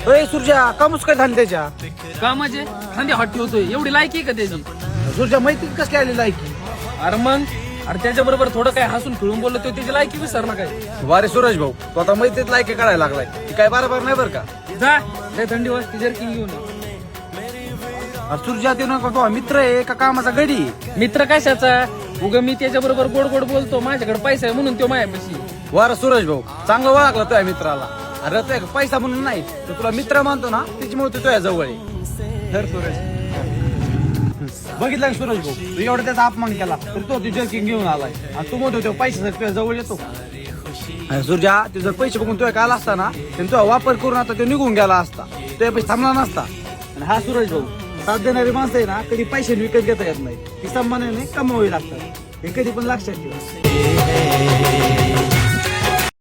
अय सुरजा का मुस्काय झाली त्याच्या? का म्हणजे खांदे हॉट ठेवतोय, एवढी लायकी आहे का त्याची? सुरजा मैत्री कसली आलेली आहे की? अरे मग अरे त्याच्या बरोबर थोडं काय हसून खेळून बोललो तो त्याची लायकी विसरला काय? वारे सूरज भाऊ तू आता मैत्रीत लायकी काढायला लागलाय, ती काय बरोबर नाही बरं का? जा लय थंडी वाजते जर्किंग घेऊन ये. सुरजा ते नका तो मित्र आहे का कामाचा गडी? मित्र कशाचा? उग मी त्याच्या बरोबर गोड गोड बोलतो, माझ्याकडे पैसा आहे म्हणून तो माझ्यापाशी. वार सूरज भाऊ चांगलं ओळखला तुझ्या मित्राला. अरे तो पैसा म्हणून नाही, तो तुला मित्र मानतो ना त्याच्यामुळे तो तुझ्या जवळ आहे. धर सूरज. बघितलं का सूरज भाऊ, तू एवढा त्याचा अपमान केला तर तो जर्किंग घेऊन आलाय आणि तू म्हणतो पैशासाठी तुझ्या जवळ येतो. सुरजा तू जर पैसे बघून तुझ्या काल असता ना तर तुझा वापर करून आता तो निघून गेला असता, तुझ्या पैसे थांबला नसता. आणि हा सूरज भाऊ साथ देणारी माणसं आहे ना कधी पैसे विकत घेता येत नाही, ती सन्मानाने कमवावी लागतात, हे कधी पण लक्षात ठेवा.